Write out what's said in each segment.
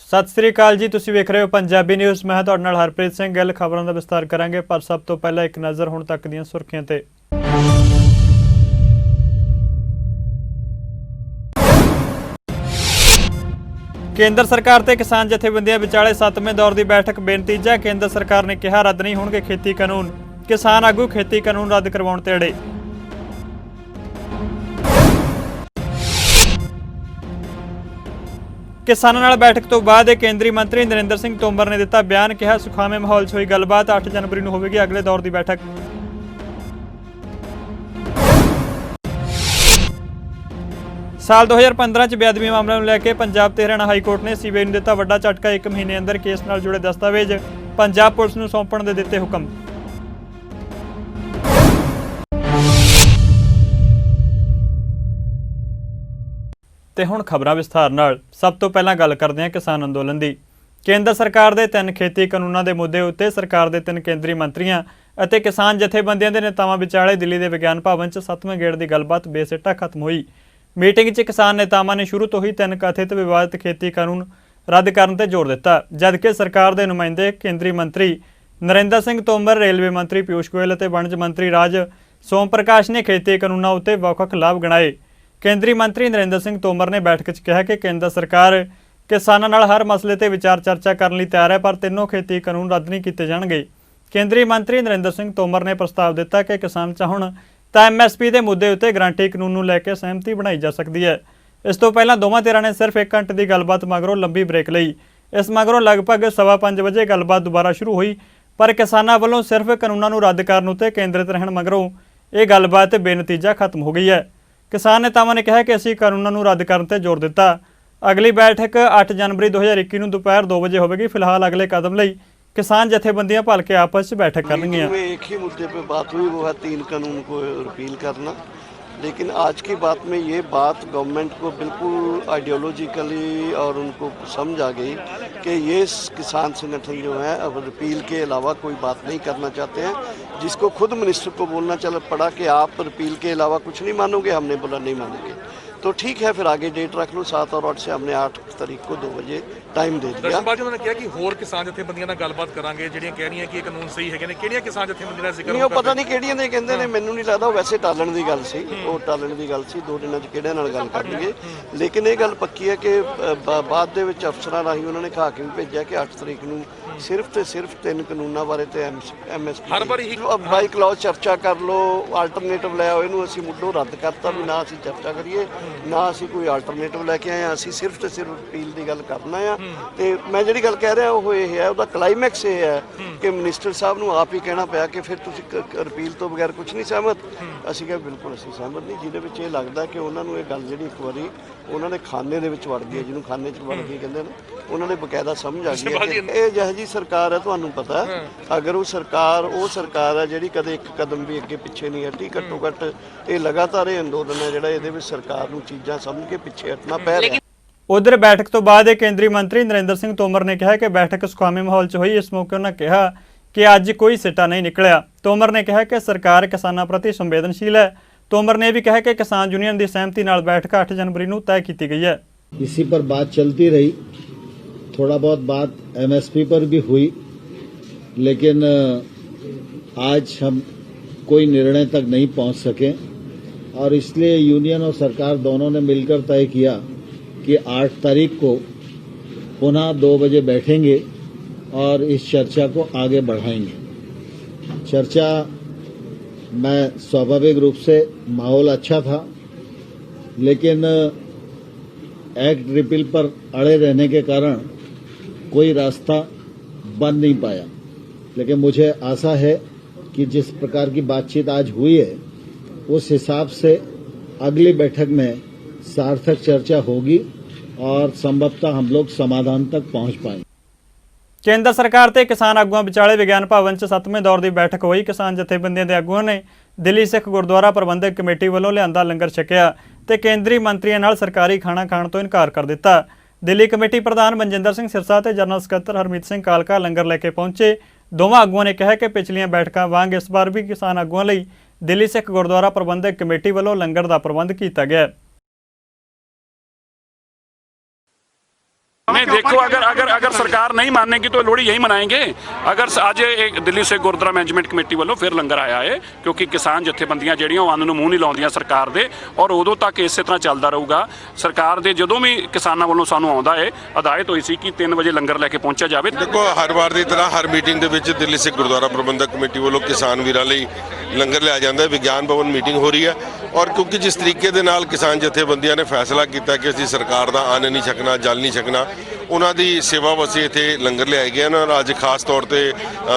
सत श्री अकाल जी, तुसीं वेख रहे हो पंजाबी न्यूज़। मैं तुहाडे नाल हरप्रीत सिंह गिल। खबरों का विस्तार करांगे, पर सब तो पहला एक नज़र हुण तक दीआं सुर्खियां ते। केंद्र सरकार ते किसान जथेबंदियां विचाले 7वें दौर की बैठक बेनतीजा। केंद्र सरकार ने कहा रद्द नहीं होणगे खेती कानून। किसान आगू खेती कानून रद्द करवाउण ते अड़े। किसानां नाल बैठक तो बाद केंद्रीय मंत्री नरेंद्र सिंह तोमर ने दिता बयान। कहा सुखावे माहौल 'च हुई गलबात। 8 जनवरी नूं होवेगी अगले दौर की बैठक। साल 2015 च बेअदबी मामले नूं लैके पंजाब ते हरियाणा हाईकोर्ट ने सीबीआई नूं दिता वड्डा झटका। 1 महीने अंदर केस नाल जुड़े दस्तावेज पंजाब पुलिस नूं सौंपण दे दिते हुकम। ਤੇ ਹੁਣ ਖਬਰਾਂ ਵਿਸਥਾਰ ਨਾਲ। ਸਭ ਤੋਂ ਪਹਿਲਾਂ ਗੱਲ ਕਰਦੇ ਹਾਂ ਕਿਸਾਨ ਅੰਦੋਲਨ ਦੀ। ਕੇਂਦਰ ਸਰਕਾਰ ਦੇ 3 ਖੇਤੀ ਕਾਨੂੰਨਾਂ ਦੇ ਮੁੱਦੇ ਉੱਤੇ ਸਰਕਾਰ ਦੇ 3 ਕੇਂਦਰੀ ਮੰਤਰੀਆਂ ਅਤੇ ਕਿਸਾਨ ਜਥੇਬੰਦੀਆਂ ਦੇ ਨੇਤਾਵਾਂ ਵਿਚਾਲੇ ਦਿੱਲੀ ਦੇ ਵਿਗਿਆਨ ਭਵਨ 'ਚ 7ਵੇਂ ਗੇੜ ਦੀ ਗੱਲਬਾਤ ਬੇਸਿੱਟਾ ਖਤਮ ਹੋਈ। ਮੀਟਿੰਗ 'ਚ ਕਿਸਾਨ ਨੇਤਾਵਾਂ ਨੇ ਸ਼ੁਰੂ ਤੋਂ ਹੀ 3 ਕਥਿਤ ਵਿਵਾਦਿਤ ਖੇਤੀ ਕਾਨੂੰਨ ਰੱਦ ਕਰਨ ਤੇ ਜ਼ੋਰ ਦਿੱਤਾ, ਜਦਕਿ ਸਰਕਾਰ ਦੇ ਨੁਮਾਇੰਦੇ ਕੇਂਦਰੀ ਮੰਤਰੀ ਨਰਿੰਦਰ ਸਿੰਘ ਤੋਮਰ, ਰੇਲਵੇ ਮੰਤਰੀ ਪੀਯੂਸ਼ ਗੋਇਲ ਅਤੇ ਵਣਜ ਮੰਤਰੀ ਰਾਜ ਸੋਮ ਪ੍ਰਕਾਸ਼ ਨੇ ਖੇਤੀ ਕਾਨੂੰਨਾਂ ਉੱਤੇ ਵੱਖ-ਵੱਖ ਲਾਭ ਗਿਣਾਏ। ਕੇਂਦਰੀ ਮੰਤਰੀ ਨਰਿੰਦਰ ਸਿੰਘ ਤੋਮਰ ਨੇ ਬੈਠਕ 'ਚ ਕਿਹਾ ਕਿ ਕੇਂਦਰ ਸਰਕਾਰ ਕਿਸਾਨਾਂ ਨਾਲ ਹਰ ਮਸਲੇ ਤੇ ਵਿਚਾਰ ਚਰਚਾ ਕਰਨ ਲਈ ਤਿਆਰ ਹੈ, ਪਰ ਤਿੰਨੋਂ ਖੇਤੀ ਕਾਨੂੰਨ ਰੱਦ ਨਹੀਂ ਕੀਤੇ ਜਾਣਗੇ। ਕੇਂਦਰੀ ਮੰਤਰੀ ਨਰਿੰਦਰ ਸਿੰਘ ਤੋਮਰ ਨੇ ਪ੍ਰਸਤਾਵ ਦਿੱਤਾ ਕਿ ਕਿਸਾਨ ਚਾਹੁਣ ਤਾਂ MSP ਦੇ ਮੁੱਦੇ ਉੱਤੇ ਗਰੰਟੀ ਕਾਨੂੰਨ ਨੂੰ ਲੈ ਕੇ ਸਹਿਮਤੀ ਬਣਾਈ ਜਾ ਸਕਦੀ ਹੈ। ਇਸ ਤੋਂ ਪਹਿਲਾਂ ਦੋਵਾਂ ਧਿਰਾਂ ਨੇ ਸਿਰਫ 1 ਘੰਟੇ ਦੀ ਗੱਲਬਾਤ ਮਗਰੋਂ ਲੰਬੀ ਬ੍ਰੇਕ ਲਈ। ਇਸ ਮਗਰੋਂ ਲਗਭਗ 5:15 ਵਜੇ ਗੱਲਬਾਤ ਦੁਬਾਰਾ ਸ਼ੁਰੂ ਹੋਈ, ਪਰ ਕਿਸਾਨਾਂ ਵੱਲੋਂ ਸਿਰਫ ਕਾਨੂੰਨਾਂ ਨੂੰ ਰੱਦ ਕਰਨ ਉੱਤੇ ਕੇਂਦਰਿਤ ਰਹਿਣ ਮਗਰੋਂ ਇਹ ਗੱਲਬਾਤ ਬੇਨਤੀਜਾ ਖਤਮ ਹੋ ਗਈ ਹੈ। किसान नेतावां ने कहा कि असीं कानूनां नूं रद्द करन ते जोर दिता। अगली बैठक 8 जनवरी 2021 नूं दोपहर 2 बजे होवेगी। फिलहाल अगले कदम लई किसान जथेबंदियां भल के आपस में बैठक करनगियां। एक ही मुद्दे पे बात हुई, वो है 3 कानून को रिपील करना। लेकिन आज की बात में ये बात गवर्नमेंट को बिल्कुल आइडियोलॉजिकली और उनको समझ आ गई कि ये किसान संगठन जो है अब रिपील के अलावा कोई बात नहीं करना चाहते हैं, जिसको खुद मिनिस्टर को बोलना चल पड़ा कि आप रिपील के अलावा कुछ नहीं मानोगे। हमने बोला नहीं मानेंगे, तो ठीक है फिर आगे डेट रख लो। 7 और 8 से हमने 8 तारीख को 2 बजे टाइम दे दिया। उन्होंने कहा कि होर किसान जथेबंदियां नाल गलबात करांगे ਜਿਹੜੀਆਂ ਕਹਿ ਰਹੀਆਂ ਕਿ ਇਹ ਕਾਨੂੰਨ ਸਹੀ ਹੈਗੇ ਨੇ। ਕਿਹੜੀਆਂ ਕਿਸਾਨ ਜਥੇਬੰਦੀਆਂ ਦਾ ਜ਼ਿਕਰ ਨਹੀਂ, ਉਹ ਪਤਾ ਨਹੀਂ ਕਿਹੜੀਆਂ ਦੇ ਕਹਿੰਦੇ ਨੇ, ਮੈਨੂੰ ਨਹੀਂ ਲੱਗਦਾ। ਵੈਸੇ ਟਾਲਣ ਦੀ ਗੱਲ ਸੀ, ਉਹ ਟਾਲਣ ਦੀ ਗੱਲ ਸੀ। 2 ਦਿਨਾਂ 'ਚ ਕਿਹੜਿਆਂ ਨਾਲ ਗੱਲ ਕਰਨਗੇ। ਲੇਕਿਨ ਇਹ ਗੱਲ ਪੱਕੀ ਹੈ ਕਿ ਬਾਅਦ ਦੇ ਵਿੱਚ ਅਫਸਰਾਂ ਰਾਹੀਂ ਉਹਨਾਂ ਨੇ ਖਾ ਕੇ ਵੀ ਭੇਜਿਆ ਕਿ 8 ਤਰੀਕ ਨੂੰ ਸਿਰਫ ਤੇ ਸਿਰਫ 3 ਕਾਨੂੰਨਾਂ ਬਾਰੇ ਤੇ MSP ਹਰ ਵਾਰੀ ਬਾਈ ਕਲੌਜ਼ ਚਰਚਾ ਕਰ ਲਓ, ਆਲਟਰਨੇਟਿਵ ਲੈ ਆਓ। ਇਹਨੂੰ ਅਸੀਂ ਮੁੱਢੋਂ ਰੱਦ ਕਰਤਾ ਵੀ ਨਾ ਅਸੀਂ ਚਰਚਾ ਕਰੀਏ, ਨਾ ਅਸੀਂ ਕੋਈ ਆਲਟਰਨੇਟਿਵ ਲੈ ਕੇ ਆਏ ਹਾਂ। ਅਸੀਂ ਸਿਰਫ ਤੇ ਸਿਰਫ ਅਪੀਲ ਦੀ ਗੱਲ ਕਰਨਾ ਆ। ਤੇ ਮੈਂ ਜਿਹੜੀ ਗੱਲ ਕਹਿ ਰਿਹਾ ਉਹ ਇਹ ਹੈ, ਉਹਦਾ ਕਲਾਈਮੈਕਸ ਇਹ ਹੈ ਕਿ ਮਿਨਿਸਟਰ ਸਾਹਿਬ ਨੂੰ ਆਪ ਹੀ ਕਹਿਣਾ ਪਿਆ ਕਿ ਫਿਰ ਤੁਸੀਂ ਰਿਪੀਲ ਤੋਂ ਬਗੈਰ ਕੁਝ ਨਹੀਂ ਸਹਿਮਤ। ਅਸੀਂ ਕਿਹਾ ਬਿਲਕੁਲ ਅਸੀਂ ਸਹਿਮਤ ਨਹੀਂ, ਜਿਹਦੇ ਵਿੱਚ ਇਹ ਲੱਗਦਾ ਕਿ ਉਹਨਾਂ ਨੂੰ ਇਹ ਗੱਲ ਜਿਹੜੀ ਇੱਕ ਵਾਰੀ ਉਹਨਾਂ ਦੇ ਖਾਨੇ ਦੇ ਵਿੱਚ ਵੜ ਗਈ ਹੈ, ਜਿਹਨੂੰ ਖਾਨੇ 'ਚ ਵੜ ਗਈ ਕਹਿੰਦੇ ਨੇ, ਉਹਨਾਂ ਦੇ ਬਕਾਇਦਾ ਸਮਝ ਆ ਗਈ ਹੈ ਕਿ ਇਹ ਜਿਹੋ ਜਿਹੀ ਸਰਕਾਰ ਹੈ। ਤੁਹਾਨੂੰ ਪਤਾ ਅਗਰ ਉਹ ਸਰਕਾਰ ਹੈ ਜਿਹੜੀ ਕਦੇ ਇੱਕ ਕਦਮ ਵੀ ਅੱਗੇ ਪਿੱਛੇ ਨਹੀਂ ਹਟੀ। ਘੱਟੋ ਘੱਟ ਇਹ ਲਗਾਤਾਰ ਇਹ ਅੰਦੋਲਨ ਹੈ ਜਿਹੜਾ ਇਹਦੇ ਵਿੱਚ ਸਰਕਾਰ ਨੂੰ ਚੀਜ਼ਾਂ ਸਮਝ ਕੇ ਪਿੱਛੇ ਹਟਣਾ ਪੈ ਰਿਹਾ। उधर बैठक तो बाद केंद्रीय मंत्री नरिंਦਰ ਸਿੰਘ ਤੋਮਰ ने कहा कि बैठक सुखावे माहौल 'ਚ होई। इस मौके उन्होंने कहा कि अज कोई सिट्टा नहीं निकलिया। तोमर ने कहा कि सरकार किसानों प्रति संवेदनशील है। तोमर ने भी कहा कि किसान यूनियन की सहमति नाल बैठक 8 जनवरी नूं तय की गई है। इसी पर बात चलती रही, थोड़ा बहुत बात MSP पर भी हुई, लेकिन आज हम कोई निर्णय तक नहीं पहुंच सके और इसलिए यूनियन और सरकार दोनों ने मिलकर तय किया कि 8 तारीख को पुनः 2 बजे बैठेंगे और इस चर्चा को आगे बढ़ाएंगे। चर्चा में स्वाभाविक रूप से माहौल अच्छा था, लेकिन एक्ट रिपील पर अड़े रहने के कारण कोई रास्ता बन नहीं पाया। लेकिन मुझे आशा है कि जिस प्रकार की बातचीत आज हुई है, उस हिसाब से अगली बैठक में सार्थक चर्चा होगी और संभवतः हम लोग समाधान तक पहुंच पाएंगे। केंद्र सरकार ते किसान आगुआं विचाले विज्ञान भवन 'ਚ 7वें दौर की बैठक हुई। किसान जथेबंदियां दे आगुआं ने दिल्ली सिख गुरुद्वारा प्रबंधक कमेटी वालों लिआंदा लंगर छकिया ते केंद्रीय मंत्रियों नाल सरकारी खाना खाण तो इनकार कर दिता। दिल्ली कमेटी प्रधान मनजिंदर सिंह सिरसा ते जनरल सकत्तर हरमीत सिंह कालका लंगर लैके पहुंचे। दोवां आगुआं ने कहा कि पिछलियां बैठकां वांग इस बार भी किसान आगुआं लई दिल्ली सिख गुरुद्वारा प्रबंधक कमेटी वालों लंगर का प्रबंध किया गया। नहीं देखो, अगर सरकार नहीं मानेगी तो लोहड़ी यही मनाएंगे। अगर आज एक दिल्ली से गुरुद्वारा मैनेजमेंट कमेटी वालों फिर लंगर आया है, क्योंकि किसान जथेबंदियां ਜਿਹੜੀਆਂ ਉਹ ਅੰਨ ਨੂੰ ਮੂੰਹ ਨਹੀਂ ਲਾਉਂਦੀਆਂ ਸਰਕਾਰ ਦੇ, ਔਰ ਉਦੋਂ ਤੱਕ ਇਸੇ ਤਰ੍ਹਾਂ ਚੱਲਦਾ ਰਹੂਗਾ। ਸਰਕਾਰ ਦੇ ਜਦੋਂ ਵੀ ਕਿਸਾਨਾਂ ਵੱਲੋਂ ਸਾਨੂੰ ਆਉਂਦਾ ਹੈ ਹਦਾਇਤ ਹੋਈ ਸੀ ਕਿ 3 ਵਜੇ ਲੰਗਰ ਲੈ ਕੇ ਪਹੁੰਚਿਆ ਜਾਵੇ। ਦੇਖੋ, ਹਰ ਵਾਰ ਦੀ ਤਰ੍ਹਾਂ ਹਰ ਮੀਟਿੰਗ ਦੇ ਵਿੱਚ ਦਿੱਲੀ ਸਿੱਖ ਗੁਰਦੁਆਰਾ ਪ੍ਰਬੰਧਕ ਕਮੇਟੀ ਵੱਲੋਂ ਕਿਸਾਨ ਵੀਰਾਂ ਲਈ ਲੰਗਰ ਲਿਆ ਜਾਂਦਾ ਹੈ। ਵਿਗਿਆਨ ਭਵਨ ਮੀਟਿੰਗ ਹੋ ਰਹੀ ਹੈ, ਔਰ ਕਿਉਂਕਿ ਜਿਸ ਤਰੀਕੇ ਦੇ ਨਾਲ ਕਿਸਾਨ ਜਥੇਬੰਦੀਆਂ ਨੇ ਫੈਸਲਾ ਕੀਤਾ ਕਿ ਅਸੀਂ ਸਰਕਾਰ ਦਾ ਅੰਨ ਨਹੀਂ ਛਕਣਾ, ਜਲ ਨਹੀਂ ਛਕਣਾ, ਉਹਨਾਂ ਦੀ ਸੇਵਾ ਵਾਸਤੇ ਇੱਥੇ ਲੰਗਰ ਲਿਆਏ ਗਏ ਹਨ। ਅੱਜ ਖਾਸ ਤੌਰ ਤੇ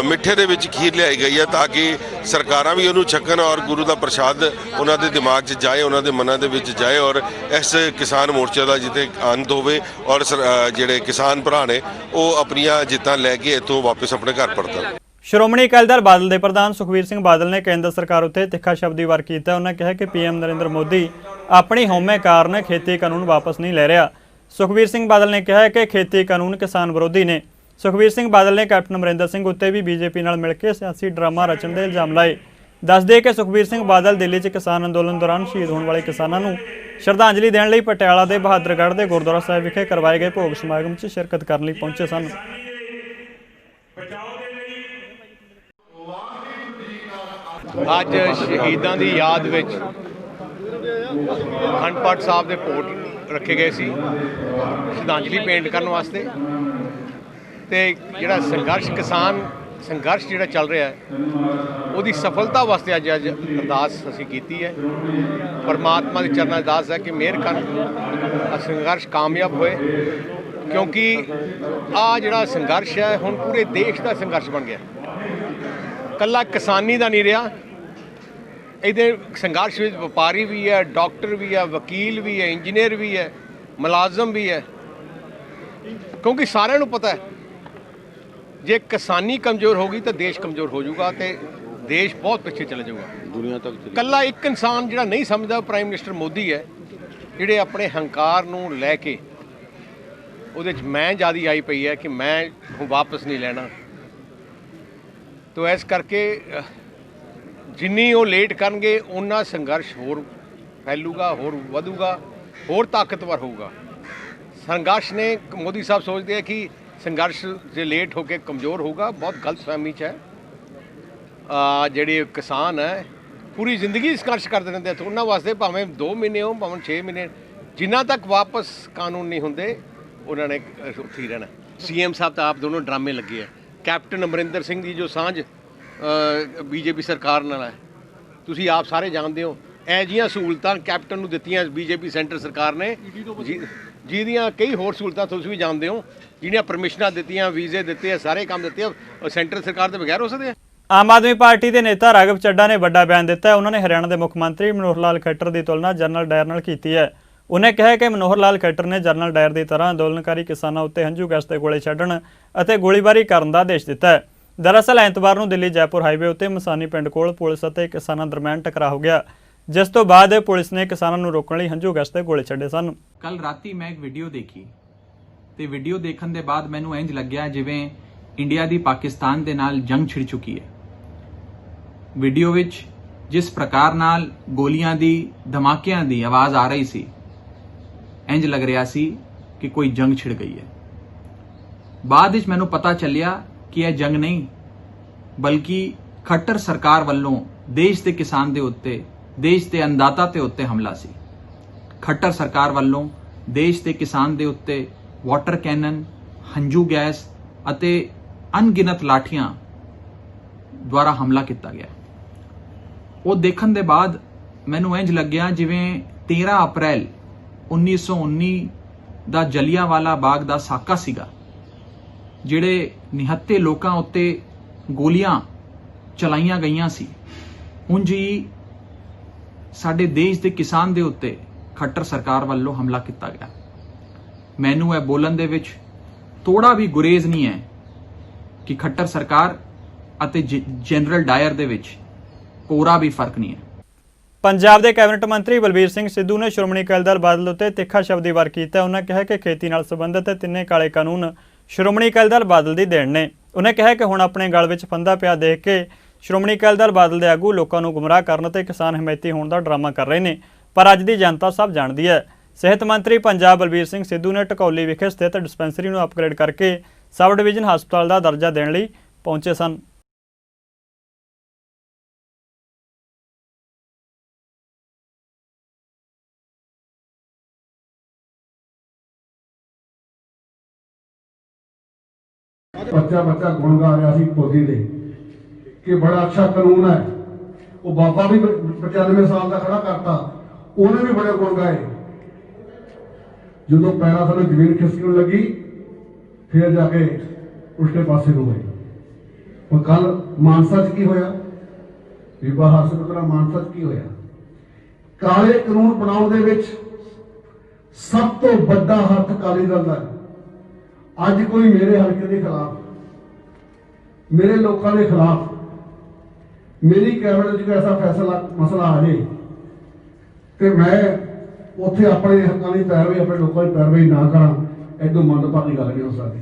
ਮਿੱਠੇ ਦੇ ਵਿੱਚ ਖੀਰ ਲਿਆਈ ਗਈ ਹੈ ਤਾਂ ਕਿ ਸਰਕਾਰਾਂ ਵੀ ਉਹਨੂੰ ਛਕਣ ਔਰ ਗੁਰੂ ਦਾ ਪ੍ਰਸ਼ਾਦ ਉਹਨਾਂ ਦੇ ਦਿਮਾਗ 'ਚ ਜਾਏ, ਉਹਨਾਂ ਦੇ ਮਨਾਂ ਦੇ ਵਿੱਚ ਜਾਏ, ਔਰ ਇਸ ਕਿਸਾਨ ਮੋਰਚੇ ਦਾ ਜਿੱਥੇ ਅੰਤ ਹੋਵੇ ਔਰ ਜਿਹੜੇ ਕਿਸਾਨ ਭਰਾ ਨੇ ਉਹ ਆਪਣੀਆਂ ਜਿੱਤਾਂ ਲੈ ਕੇ ਇੱਥੋਂ ਵਾਪਸ ਆਪਣੇ ਘਰ ਪਰਤਣ। ਸ਼੍ਰੋਮਣੀ ਅਕਾਲੀ ਦਲ ਬਾਦਲ ਦੇ ਪ੍ਰਧਾਨ ਸੁਖਬੀਰ ਸਿੰਘ ਬਾਦਲ ਨੇ ਕੇਂਦਰ ਸਰਕਾਰ ਉੱਤੇ ਤਿੱਖਾ ਸ਼ਬਦੀ ਵਾਰ ਕੀਤਾ। ਉਹਨਾਂ ਕਿਹਾ ਕਿ ਪੀਐਮ ਨਰਿੰਦਰ ਮੋਦੀ ਆਪਣੀ ਹਉਮੈ ਕਾਰਨ ਖੇਤੀ ਕਾਨੂੰਨ ਵਾਪਸ ਨਹੀਂ ਲੈ ਰਿਹਾ। ਸੁਖਬੀਰ ਸਿੰਘ ਬਾਦਲ ਨੇ ਕਿਹਾ ਕਿ ਖੇਤੀ ਕਾਨੂੰਨ ਕਿਸਾਨ ਵਿਰੋਧੀ ਨੇ। ਸੁਖਬੀਰ ਸਿੰਘ ਬਾਦਲ ਨੇ ਕੈਪਟਨ ਅਮਰਿੰਦਰ ਸਿੰਘ ਉੱਤੇ ਵੀ ਬੀਜੇਪੀ ਨਾਲ ਮਿਲ ਕੇ ਸਿਆਸੀ ਡਰਾਮਾ ਰਚਣ ਦੇ ਇਲਜ਼ਾਮ ਲਾਏ। ਦੱਸਦੇ ਕਿ ਸੁਖਬੀਰ ਸਿੰਘ ਬਾਦਲ ਦਿੱਲੀ 'ਚ ਕਿਸਾਨ ਅੰਦੋਲਨ ਦੌਰਾਨ ਸ਼ਹੀਦ ਹੋਣ ਵਾਲੇ ਕਿਸਾਨਾਂ ਨੂੰ ਸ਼ਰਧਾਂਜਲੀ ਦੇਣ ਲਈ ਪਟਿਆਲਾ ਦੇ ਬਹਾਦਰਗੜ੍ਹ ਦੇ ਗੁਰਦੁਆਰਾ ਸਾਹਿਬ ਵਿਖੇ ਕਰਵਾਏ ਗਏ ਭੋਗ ਸਮਾਗਮ 'ਚ ਸ਼ਿਰਕਤ ਕਰਨ ਲਈ ਪਹੁੰਚੇ ਸਨ। ਅੱਜ ਸ਼ਹੀਦਾਂ ਦੀ ਯਾਦ ਵਿੱਚ ਅਖੰਡ ਪਾਠ ਸਾਹਿਬ ਦੇ ਭੋਗ ਰੱਖੇ ਗਏ ਸੀ ਸ਼ਰਧਾਂਜਲੀ ਭੇਂਟ ਕਰਨ ਵਾਸਤੇ। ਤੇ ਜਿਹੜਾ ਕਿਸਾਨ ਸੰਘਰਸ਼ ਜਿਹੜਾ ਚੱਲ ਰਿਹਾ ਹੈ ਉਹਦੀ ਸਫਲਤਾ ਵਾਸਤੇ ਅੱਜ ਅਰਦਾਸ ਅਸੀਂ ਕੀਤੀ ਹੈ। ਪਰਮਾਤਮਾ ਦੇ ਚਰਨਾਂ ਅਰਦਾਸ ਹੈ ਕਿ ਮਿਹਰ ਕਰਨ ਸੰਘਰਸ਼ ਕਾਮਯਾਬ ਹੋਏ, ਕਿਉਂਕਿ ਆ ਜਿਹੜਾ ਸੰਘਰਸ਼ ਹੈ ਹੁਣ ਪੂਰੇ ਦੇਸ਼ ਦਾ ਸੰਘਰਸ਼ ਬਣ ਗਿਆ, ਕੱਲਾ ਕਿਸਾਨੀ ਦਾ ਨਹੀਂ ਰਿਹਾ। ਇਹਦੇ ਸੰਘਰਸ਼ ਵਿੱਚ ਵਪਾਰੀ ਵੀ ਹੈ, ਡਾਕਟਰ ਵੀ ਹੈ, ਵਕੀਲ ਵੀ ਹੈ, ਇੰਜੀਨੀਅਰ ਵੀ ਹੈ, ਮੁਲਾਜ਼ਮ ਵੀ ਹੈ, ਕਿਉਂਕਿ ਸਾਰਿਆਂ ਨੂੰ ਪਤਾ ਹੈ ਜੇ ਕਿਸਾਨੀ ਕਮਜ਼ੋਰ ਹੋਗੀ ਤਾਂ ਦੇਸ਼ ਕਮਜ਼ੋਰ ਹੋ ਜਾਊਗਾ ਤੇ ਦੇਸ਼ ਬਹੁਤ ਪਿੱਛੇ ਚਲੇ ਜਾਊਗਾ ਦੁਨੀਆ ਤੱਕ। ਕੱਲਾ ਇੱਕ ਇਨਸਾਨ ਜਿਹੜਾ ਨਹੀਂ ਸਮਝਦਾ ਪ੍ਰਾਈਮ ਮਿਨਿਸਟਰ ਮੋਦੀ ਹੈ, ਜਿਹੜੇ ਆਪਣੇ ਹੰਕਾਰ ਨੂੰ ਲੈ ਕੇ ਉਹਦੇ 'ਚ ਮੈਂ ਜ਼ਿਆਦੀ ਆਈ ਪਈ ਹੈ ਕਿ ਮੈਂ ਵਾਪਸ ਨਹੀਂ ਲੈਣਾ। ਤੋ ਇਸ ਕਰਕੇ ਜਿੰਨੀ ਉਹ ਲੇਟ ਕਰਨਗੇ ਉਨਾ ਸੰਘਰਸ਼ ਹੋਰ ਫੈਲੂਗਾ, ਹੋਰ ਵਧੂਗਾ, ਹੋਰ ਤਾਕਤਵਰ ਹੋਊਗਾ। ਸੰਘਰਸ਼ ਨੇ ਮੋਦੀ ਸਾਹਿਬ ਸੋਚਦੇ ਆ ਕਿ ਸੰਘਰਸ਼ ਜੇ ਲੇਟ ਹੋ ਕੇ ਕਮਜ਼ੋਰ ਹੋਊਗਾ, ਬਹੁਤ ਗਲਤਫਹਿਮੀ 'ਚ ਹੈ। ਜਿਹੜੇ ਕਿਸਾਨ ਹੈ ਪੂਰੀ ਜ਼ਿੰਦਗੀ ਸੰਘਰਸ਼ ਕਰਦੇ ਰਹਿੰਦੇ ਤੇ ਉਹਨਾਂ ਵਾਸਤੇ ਭਾਵੇਂ 2 ਮਹੀਨੇ ਹੋ ਭਾਵੇਂ 6 ਮਹੀਨੇ, ਜਿੰਨਾ ਤੱਕ ਵਾਪਸ ਕਾਨੂੰਨ ਨਹੀਂ ਹੁੰਦੇ ਉਹਨਾਂ ਨੇ ਉੱਥੇ ਹੀ ਰਹਿਣਾ। ਸੀਐਮ ਸਾਹਿਬ ਤਾਂ ਆਪ ਦੋਨੋਂ ਡਰਾਮੇ ਲੱਗੇ ਹੈ। ਕੈਪਟਨ ਅਮਰਿੰਦਰ ਸਿੰਘ ਦੀ ਜੋ ਸਾਂਝ ਬੀਜੇਪੀ ਸਰਕਾਰ ਨਾਲ ਹੈ, ਤੁਸੀਂ ਆਪ ਸਾਰੇ ਜਾਣਦੇ ਹੋ। ਇਹ ਜਿਹੀਆਂ ਸਹੂਲਤਾਂ ਕੈਪਟਨ ਨੂੰ ਦਿੱਤੀਆਂ ਬੀਜੇਪੀ ਸੈਂਟਰ ਸਰਕਾਰ ਨੇ, ਜਿਹਦੀਆਂ ਕਈ ਹੋਰ ਸਹੂਲਤਾਂ ਤੁਸੀਂ ਵੀ ਜਾਣਦੇ ਹੋ, ਜਿਹਨਾਂ ਪਰਮਿਸ਼ਨਾਂ ਦਿੱਤੀਆਂ, ਵੀਜ਼ੇ ਦਿੱਤੇ, ਸਾਰੇ ਕੰਮ ਦਿੱਤੇ ਆ, ਸੈਂਟਰ ਸਰਕਾਰ ਦੇ ਬਗੈਰ ਹੋ ਸਕਦੇ ਆ। ਆਮ ਆਦਮੀ ਪਾਰਟੀ ਦੇ ਨੇਤਾ ਰਾਘਵ ਚੱਡਾ ਨੇ ਵੱਡਾ ਬਿਆਨ ਦਿੱਤਾ। ਉਹਨਾਂ ਨੇ ਹਰਿਆਣਾ ਦੇ ਮੁੱਖ ਮੰਤਰੀ ਮਨੋਹਰ ਲਾਲ ਖੱਟਰ ਦੀ ਤੁਲਨਾ ਜਨਰਲ ਡਾਇਰ ਨਾਲ ਕੀਤੀ ਹੈ। ਉਹਨੇ ਕਿਹਾ ਕਿ ਮਨੋਹਰ ਲਾਲ ਖੱਟਰ ਨੇ ਜਨਰਲ ਡਾਇਰ ਦੀ ਤਰ੍ਹਾਂ ਅੰਦੋਲਨਕਾਰੀ ਕਿਸਾਨਾਂ ਉੱਤੇ ਹੰਝੂ ਗੈਸ ਦੇ ਗੋਲੇ ਛੱਡਣ ਅਤੇ ਗੋਲੀਬਾਰੀ ਕਰਨ ਦਾ ਆਦੇਸ਼ ਦਿੱਤਾ ਹੈ। ਦਰਅਸਲ ਐਤਵਾਰ ਨੂੰ ਦਿੱਲੀ ਜੈਪੁਰ ਹਾਈਵੇ ਉੱਤੇ ਮਸਾਨੀ ਪਿੰਡ ਕੋਲ ਪੁਲਿਸ ਅਤੇ ਕਿਸਾਨਾਂ ਦਰਮਿਆਨ ਟਕਰਾਅ ਹੋ ਗਿਆ, ਜਿਸ ਤੋਂ ਬਾਅਦ ਪੁਲਿਸ ਨੇ ਕਿਸਾਨਾਂ ਨੂੰ ਰੋਕਣ ਲਈ ਹੰਝੂ ਗੈਸ ਦੇ ਗੋਲੇ ਛੱਡੇ ਸਨ। ਕੱਲ ਰਾਤੀ ਮੈਂ ਇੱਕ ਵੀਡੀਓ ਦੇਖੀ ਤੇ ਵੀਡੀਓ ਦੇਖਣ ਦੇ ਬਾਅਦ ਮੈਨੂੰ ਇੰਜ ਲੱਗਿਆ ਜਿਵੇਂ ਇੰਡੀਆ ਦੀ ਪਾਕਿਸਤਾਨ ਦੇ ਨਾਲ ਜੰਗ ਛਿੜ ਚੁੱਕੀ ਹੈ। ਵੀਡੀਓ ਵਿੱਚ ਜਿਸ ਪ੍ਰਕਾਰ ਨਾਲ ਗੋਲੀਆਂ ਦੀ ਧਮਾਕਿਆਂ ਦੀ ਆਵਾਜ਼ ਆ ਰਹੀ ਸੀ, ਇੰਜ ਲੱਗ ਰਿਹਾ ਸੀ ਕਿ ਕੋਈ ਜੰਗ ਛਿੜ ਗਈ ਹੈ। ਬਾਅਦ ਵਿੱਚ ਮੈਨੂੰ ਪਤਾ ਚੱਲਿਆ ਕਿ ਇਹ ਜੰਗ ਨਹੀਂ, ਬਲਕਿ ਖੱਟਰ ਸਰਕਾਰ ਵੱਲੋਂ ਦੇਸ਼ ਦੇ ਕਿਸਾਨ ਦੇ ਉੱਤੇ, ਦੇਸ਼ ਦੇ ਅੰਨਦਾਤਾ ਤੇ ਉੱਤੇ ਹਮਲਾ ਸੀ। ਖੱਟਰ ਸਰਕਾਰ ਵੱਲੋਂ ਦੇਸ਼ ਦੇ ਕਿਸਾਨ ਦੇ ਉੱਤੇ ਵਾਟਰ ਕੈਨਨ, ਹੰਝੂ ਗੈਸ ਅਤੇ ਅਣਗਿਣਤ ਲਾਠੀਆਂ ਦੁਆਰਾ ਹਮਲਾ ਕੀਤਾ ਗਿਆ। ਉਹ ਦੇਖਣ ਦੇ ਬਾਅਦ ਮੈਨੂੰ ਇੰਜ ਲੱਗਿਆ ਜਿਵੇਂ 13 ਅਪ੍ਰੈਲ 1919 ਦਾ ਜਲਿਆਂਵਾਲਾ ਬਾਗ ਦਾ ਸਾਕਾ ਸੀਗਾ, ਜਿਹੜੇ ਨਿਹੱਤੇ ਲੋਕਾਂ ਉੱਤੇ ਗੋਲੀਆਂ ਚਲਾਈਆਂ ਗਈਆਂ ਸੀ, ਉਂਝ ਹੀ ਸਾਡੇ ਦੇਸ਼ ਦੇ ਕਿਸਾਨ ਦੇ ਉੱਤੇ ਖੱਟਰ ਸਰਕਾਰ ਵੱਲੋਂ ਹਮਲਾ ਕੀਤਾ ਗਿਆ। ਮੈਨੂੰ ਇਹ ਬੋਲਣ ਦੇ ਵਿੱਚ ਥੋੜਾ ਵੀ ਗੁਰੇਜ਼ ਨਹੀਂ ਹੈ ਕਿ ਖੱਟਰ ਸਰਕਾਰ ਅਤੇ ਜਨਰਲ ਡਾਇਰ ਦੇ ਵਿੱਚ ਕੋਰਾ ਵੀ ਫਰਕ ਨਹੀਂ ਹੈ। ਪੰਜਾਬ ਦੇ ਕੈਬਨਿਟ ਮੰਤਰੀ ਬਲਬੀਰ ਸਿੰਘ ਸਿੱਧੂ ਨੇ ਸ਼੍ਰੋਮਣੀ ਅਕਾਲੀ ਦਲ ਬਾਦਲ ਉੱਤੇ ਤਿੱਖਾ ਸ਼ਬਦੀ ਵਾਰ ਕੀਤਾ। ਉਹਨਾਂ ਕਿਹਾ ਕਿ ਖੇਤੀ ਨਾਲ ਸੰਬੰਧਿਤ ਤਿੰਨੇ ਕਾਲੇ ਕਾਨੂੰਨ ਸ਼੍ਰੋਮਣੀ ਅਕਾਲੀ ਦਲ ਬਾਦਲ ਦੀ ਦੇਣ ਨੇ। ਉਹਨੇ ਕਿਹਾ ਕਿ ਹੁਣ ਆਪਣੇ ਗਲ ਵਿੱਚ ਫੰਦਾ ਪਿਆ ਦੇਖ ਕੇ ਸ਼੍ਰੋਮਣੀ ਅਕਾਲੀ ਦਲ ਬਾਦਲ ਦੇ ਆਗੂ ਲੋਕਾਂ ਨੂੰ ਗੁੰਮਰਾਹ ਕਰਨ ਅਤੇ ਕਿਸਾਨ ਹਮਾਇਤੀ ਹੋਣ ਦਾ ਡਰਾਮਾ ਕਰ ਰਹੇ ਨੇ, ਪਰ ਅੱਜ ਦੀ ਜਨਤਾ ਸਭ ਜਾਣਦੀ ਹੈ ਸਿਹਤ ਮੰਤਰੀ ਪੰਜਾਬ ਬਲਬੀਰ ਸਿੰਘ ਸਿੱਧੂ ਨੇ ਢਕੌਲੀ ਵਿਖੇ ਸਥਿਤ ਡਿਸਪੈਂਸਰੀ ਨੂੰ ਅਪਗ੍ਰੇਡ ਕਰਕੇ ਸਬ ਡਿਵੀਜ਼ਨ ਹਸਪਤਾਲ ਦਾ ਦਰਜਾ ਦੇਣ ਲਈ ਪਹੁੰਚੇ ਸਨ। ਬੱਚਾ ਗੁਣ ਗਾ ਰਿਹਾ ਸੀ ਫੌਜੀ ਦੇ ਕਿ ਬੜਾ ਅੱਛਾ ਕਾਨੂੰਨ ਹੈ। ਉਹ ਬਾਬਾ ਵੀ 95 ਸਾਲ ਦਾ ਖੜਾ ਕਰਤਾ, ਉਹਨੇ ਵੀ ਬੜੇ ਗੁਣ ਗਾਏ। ਜਦੋਂ ਪੈਰਾਂ ਥੱਲੇ ਜ਼ਮੀਨ ਖਿਸਕਣ ਲੱਗੀ ਫਿਰ ਜਾ ਕੇ ਉਲਟੇ ਪਾਸੇ ਨੂੰ ਗਏ। ਉਹ ਕੱਲ ਮਾਨਸਾ 'ਚ ਕੀ ਹੋਇਆ, ਬੀਬਾ ਹਰਸਿਮਰਤ ਮਾਨਸਾ 'ਚ ਕੀ ਹੋਇਆ। ਕਾਲੇ ਕਾਨੂੰਨ ਬਣਾਉਣ ਦੇ ਵਿੱਚ ਸਭ ਤੋਂ ਵੱਡਾ ਹੱਥ ਅਕਾਲੀ ਦਲ ਦਾ ਹੈ। ਅੱਜ ਕੋਈ ਮੇਰੇ ਹਲਕੇ ਦੇ ਖਿਲਾਫ, ਮੇਰੇ ਲੋਕਾਂ ਦੇ ਖਿਲਾਫ ਮੇਰੀ ਕੈਬਨਿਟ 'ਚ ਐਸਾ ਫੈਸਲਾ ਮਸਲਾ ਆ ਜੇ ਤੇ ਮੈਂ ਉੱਥੇ ਆਪਣੇ ਹੱਕਾਂ ਦੀ ਪੈਰਵੀ, ਆਪਣੇ ਲੋਕਾਂ ਦੀ ਪੈਰਵੀ ਨਾ ਕਰਾਂ, ਐਡੋ ਮੰਦਭਾਗੀ ਗੱਲ ਨਹੀਂ ਹੋ ਸਕਦੀ।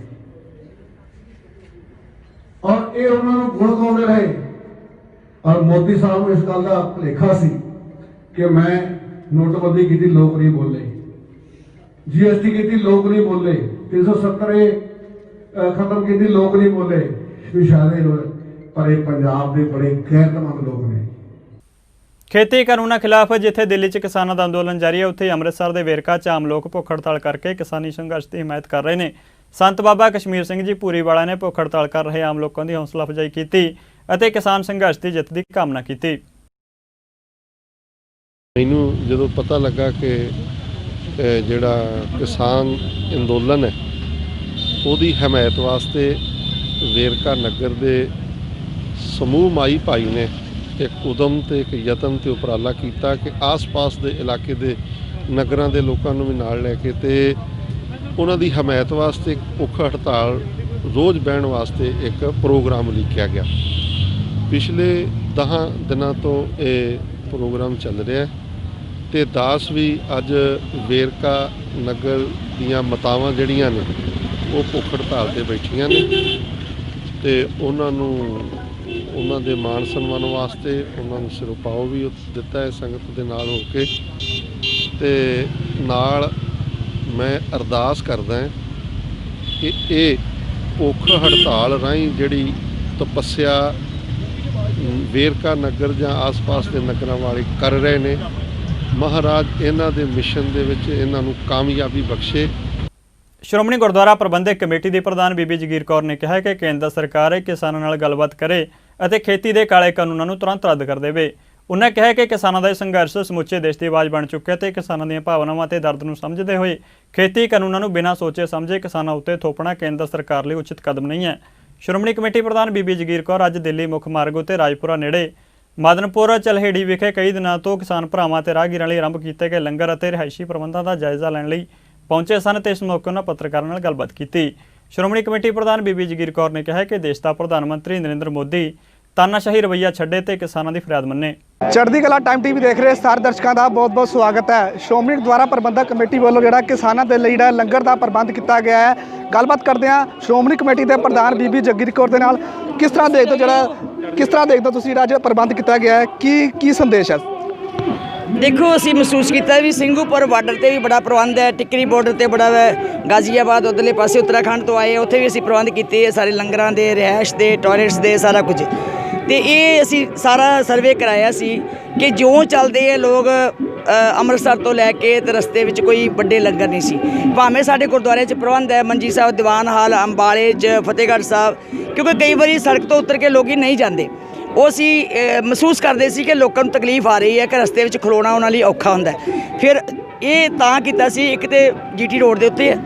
ਔਰ ਇਹ ਉਹਨਾਂ ਨੂੰ ਗੁਣ ਗਾਉਂਦੇ ਰਹੇ। ਔਰ ਮੋਦੀ ਸਾਹਿਬ ਨੂੰ ਇਸ ਗੱਲ ਦਾ ਭੁਲੇਖਾ ਸੀ ਕਿ ਮੈਂ ਨੋਟਬੰਦੀ ਕੀਤੀ, ਲੋਕ ਨਹੀਂ ਬੋਲੇ। GST ਕੀਤੀ, ਲੋਕ ਨਹੀਂ ਬੋਲੇ। 370 ਖਤਮ ਕੀਤੀ, ਲੋਕ ਨਹੀਂ ਬੋਲੇ। ਪਰ ਇਹ ਪੰਜਾਬ ਦੇ ਬੜੇ ਗੈਰਤਮੰਦ ਲੋਕ ਨੇ। ਖੇਤੀ ਕਾਨੂੰਨਾਂ ਖਿਲਾਫ ਜਿੱਥੇ ਦਿੱਲੀ 'ਚ ਕਿਸਾਨਾਂ ਦਾ ਅੰਦੋਲਨ ਜਾਰੀ ਹੈ, ਉੱਥੇ ਅੰਮ੍ਰਿਤਸਰ ਦੇ ਵੇਰਕਾ 'ਚ ਆਮ ਲੋਕ ਭੁੱਖ ਹੜਤਾਲ ਕਰਕੇ ਕਿਸਾਨੀ ਸੰਘਰਸ਼ ਦੀ ਹਮਾਇਤ ਕਰ ਰਹੇ ਨੇ। ਸੰਤ ਬਾਬਾ ਕਸ਼ਮੀਰ ਸਿੰਘ ਜੀ ਭੂਰੀਵਾਲਾ ਨੇ ਭੁੱਖ ਹੜਤਾਲ ਕਰ ਰਹੇ ਆਮ ਲੋਕਾਂ ਦੀ ਹੌਸਲਾ ਅਫਜ਼ਾਈ ਕੀਤੀ ਅਤੇ ਕਿਸਾਨ ਸੰਘਰਸ਼ ਦੀ ਜਿੱਤ ਦੀ ਕਾਮਨਾ ਕੀਤੀ। ਮੈਨੂੰ ਜਦੋਂ ਪਤਾ ਲੱਗਾ ਕਿ ਜਿਹੜਾ ਕਿਸਾਨ ਅੰਦੋਲਨ ਹੈ ਉਹਦੀ ਹਮਾਇਤ ਵਾਸਤੇ ਵੇਰਕਾ ਨਗਰ ਦੇ ਸਮੂਹ ਮਾਈ ਭਾਈ ਨੇ ਇੱਕ ਉਦਮ ਤੇ ਇੱਕ ਯਤਨ ਤੇ ਉਪਰਾਲਾ ਕੀਤਾ ਕਿ ਆਸ-ਪਾਸ ਦੇ ਇਲਾਕੇ ਦੇ ਨਗਰਾਂ ਦੇ ਲੋਕਾਂ ਨੂੰ ਵੀ ਨਾਲ ਲੈ ਕੇ ਤੇ ਉਹਨਾਂ ਦੀ ਹਮਾਇਤ ਵਾਸਤੇ ਭੁੱਖ ਹੜਤਾਲ ਰੋਜ਼ ਬਹਿਣ ਵਾਸਤੇ ਇੱਕ ਪ੍ਰੋਗਰਾਮ ਲਿਖਿਆ ਗਿਆ। ਪਿਛਲੇ 10 ਦਿਨਾਂ ਤੋਂ ਇਹ ਪ੍ਰੋਗਰਾਮ ਚੱਲ ਰਿਹਾ ਤੇ ਦਾਸ ਵੀ ਅੱਜ ਵੇਰਕਾ ਨਗਰ ਦੀਆਂ ਮਾਤਾਵਾਂ ਜਿਹੜੀਆਂ ਨੇ ਉਹ ਭੁੱਖ ਹੜਤਾਲ ਤੇ ਬੈਠੀਆਂ ਨੇ ਤੇ ਉਹਨਾਂ ਨੂੰ ਉਹਨਾਂ ਦੇ ਮਾਣ ਸਨਮਾਨ ਵਾਸਤੇ ਉਹਨਾਂ ਨੂੰ ਸਿਰੋਪਾਓ ਵੀ ਦਿੱਤਾ ਹੈ ਸੰਗਤ ਦੇ ਨਾਲ ਹੋ ਕੇ। ਤੇ ਨਾਲ ਮੈਂ ਅਰਦਾਸ ਕਰਦਾ ਕਿ ਇਹ ਭੁੱਖ ਹੜਤਾਲ ਰਾਹੀਂ ਜਿਹੜੀ ਤਪੱਸਿਆ ਵੇਰਕਾ ਨਗਰ ਜਾਂ ਆਸ-ਪਾਸ ਦੇ ਨਗਰਾਂ ਵਾਲੇ ਕਰ ਰਹੇ ਨੇ, ਮਹਾਰਾਜ ਇਹਨਾਂ ਦੇ ਮਿਸ਼ਨ ਦੇ ਵਿੱਚ ਇਹਨਾਂ ਨੂੰ ਕਾਮਯਾਬੀ ਬਖਸ਼ੇ। ਸ਼੍ਰੋਮਣੀ ਗੁਰਦੁਆਰਾ ਪ੍ਰਬੰਧਕ ਕਮੇਟੀ ਦੀ ਪ੍ਰਧਾਨ ਬੀਬੀ ਜਗੀਰ ਕੌਰ ਨੇ ਕਿਹਾ ਕਿ ਕੇਂਦਰ ਸਰਕਾਰ ਕਿਸਾਨਾਂ ਨਾਲ ਗੱਲਬਾਤ ਕਰੇ ਅਤੇ ਖੇਤੀ ਦੇ ਕਾਲੇ ਕਾਨੂੰਨਾਂ ਨੂੰ ਤੁਰੰਤ ਰੱਦ ਕਰ ਦੇਵੇ। ਉਨ੍ਹਾਂ ਕਿਹਾ ਕਿ ਕਿਸਾਨਾਂ ਦਾ ਇਹ ਸੰਘਰਸ਼ ਸਮੁੱਚੇ ਦੇਸ਼ ਦੀ ਆਵਾਜ਼ ਬਣ ਚੁੱਕਿਆ ਤੇ ਕਿਸਾਨਾਂ ਦੀਆਂ ਭਾਵਨਾਵਾਂ ਤੇ ਦਰਦ ਨੂੰ ਸਮਝਦੇ ਹੋਏ ਖੇਤੀ ਕਾਨੂੰਨਾਂ ਨੂੰ ਬਿਨਾਂ ਸੋਚੇ ਸਮਝੇ ਕਿਸਾਨਾਂ ਉੱਤੇ ਥੋਪਣਾ ਕੇਂਦਰ ਸਰਕਾਰ ਲਈ ਉਚਿਤ ਕਦਮ ਨਹੀਂ ਹੈ। ਸ਼੍ਰੋਮਣੀ ਕਮੇਟੀ ਪ੍ਰਧਾਨ ਬੀਬੀ ਜਗੀਰ ਕੌਰ ਅੱਜ ਦਿੱਲੀ ਮੁੱਖ ਮਾਰਗ ਉੱਤੇ ਰਾਜਪੁਰਾ ਨੇੜੇ ਮਦਨਪੁਰ ਚਲਹੇੜੀ ਵਿਖੇ ਕਈ ਦਿਨਾਂ ਤੋਂ ਕਿਸਾਨ ਭਰਾਵਾਂ ਤੇ ਰਾਹਗੀਰਾਂ ਲਈ ਆਰੰਭ ਕੀਤੇ ਗਏ ਲੰਗਰ ਅਤੇ ਰਿਹਾਇਸ਼ੀ ਪ੍ਰਬੰਧਾਂ ਦਾ ਜਾਇਜ਼ਾ ਲੈਣ ਲਈ ਪਹੁੰਚੇ ਸਨ ਤੇ ਇਸ ਮੌਕੇ ਉਹਨਾਂ ਪੱਤਰਕਾਰਾਂ ਨਾਲ ਗੱਲਬਾਤ ਕੀਤੀ। ਸ਼੍ਰੋਮਣੀ ਕਮੇਟੀ ਪ੍ਰਧਾਨ ਬੀਬੀ ਜਗੀਰ ਕੌਰ ਨੇ ਕਿਹਾ ਕਿ ਦੇਸ਼ ਦਾ ਪ੍ਰਧਾਨ ਮੰਤਰੀ ਨਰਿੰਦਰ ਮੋਦੀ ਤਾਨਾਸ਼ਾਹੀ ਰਵੱਈਆ ਛੱਡੇ ਤੇ ਕਿਸਾਨਾਂ ਦੀ ਫਰਿਆਦ ਮੰਨੇ। ਚੜ੍ਹਦੀ ਕਲਾ ਟਾਈਮ ਟੀਵੀ ਦੇਖ ਰਹੇ ਸਾਰੇ ਦਰਸ਼ਕਾਂ ਦਾ ਬਹੁਤ-ਬਹੁਤ ਸਵਾਗਤ ਹੈ। ਸ਼੍ਰੋਮਣੀ ਗੁਰਦੁਆਰਾ ਪ੍ਰਬੰਧਕ ਕਮੇਟੀ ਵੱਲੋਂ ਜਿਹੜਾ ਕਿਸਾਨਾਂ ਦੇ ਲਈ ਜਿਹੜਾ ਲੰਗਰ ਦਾ ਪ੍ਰਬੰਧ ਕੀਤਾ ਗਿਆ ਹੈ, ਗੱਲਬਾਤ ਕਰਦੇ ਹਾਂ ਸ਼੍ਰੋਮਣੀ ਕਮੇਟੀ ਦੇ ਪ੍ਰਧਾਨ ਬੀਬੀ ਜਗੀਰ ਕੌਰ ਦੇ ਨਾਲ। ਕਿਸ ਤਰ੍ਹਾਂ ਦੇਖਦੇ ਹੋ ਤੁਸੀਂ ਜਿਹੜਾ ਪ੍ਰਬੰਧ ਕੀਤਾ ਗਿਆ ਹੈ, ਕੀ ਸੰਦੇਸ਼ ਹੈ? ਦੇਖੋ, ਅਸੀਂ ਮਹਿਸੂਸ ਕੀਤਾ ਵੀ ਸਿੰਘੂਪੁਰ ਬਾਰਡਰ ਤੇ ਵੀ ਬੜਾ ਪ੍ਰਬੰਧ ਹੈ, ਟਿੱਕਰੀ ਬਾਰਡਰ ਤੇ ਬੜਾ ਹੈ, ਗਾਜ਼ੀਆਬਾਦ ਉਧਰਲੇ ਪਾਸੇ ਉੱਤਰਾਖੰਡ ਤੋਂ ਆਏ ਉੱਥੇ ਵੀ ਅਸੀਂ ਪ੍ਰਬੰਧ ਕੀਤੇ ਹੈ, ਸਾਰੇ ਲੰਗਰਾਂ ਦੇ, ਰਿਹਾਇਸ਼ ਦੇ, ਟਾਇਲਟਸ ਦੇ, ਸਾਰਾ ਕੁਝ। ਤੇ ਇਹ ਅਸੀਂ ਸਾਰਾ ਸਰਵੇ ਕਰਾਇਆ ਸੀ ਕਿ ਜਿਉਂ ਚੱਲਦੇ ਆ ਲੋਕ ਅੰਮ੍ਰਿਤਸਰ ਤੋਂ ਲੈ ਕੇ ਤੇ ਰਸਤੇ ਵਿੱਚ ਕੋਈ ਵੱਡੇ ਲੰਗਰ ਨਹੀਂ ਸੀ। ਭਾਵੇਂ ਸਾਡੇ ਗੁਰਦੁਆਰੇ 'ਚ ਪ੍ਰਬੰਧ ਹੈ, ਮੰਜੀ ਸਾਹਿਬ, ਦੀਵਾਨ ਹਾਲ, ਅੰਬਾਲੇ 'ਚ, ਫਤਿਹਗੜ੍ਹ ਸਾਹਿਬ, ਕਿਉਂਕਿ ਕਈ ਵਾਰੀ ਸੜਕ ਤੋਂ ਉਤਰ ਕੇ ਲੋਕ ਨਹੀਂ ਜਾਂਦੇ। ਉਹ ਅਸੀਂ ਮਹਿਸੂਸ ਕਰਦੇ ਸੀ ਕਿ ਲੋਕਾਂ ਨੂੰ ਤਕਲੀਫ ਆ ਰਹੀ ਹੈ ਕਿ ਰਸਤੇ ਵਿੱਚ ਖਲੋਣਾ ਉਹਨਾਂ ਲਈ ਔਖਾ ਹੁੰਦਾ। ਫਿਰ ਇਹ ਤਾਂ ਕੀਤਾ ਸੀ, ਇੱਕ ਤੇ GT ਰੋਡ ਦੇ ਉੱਤੇ ਹੈ,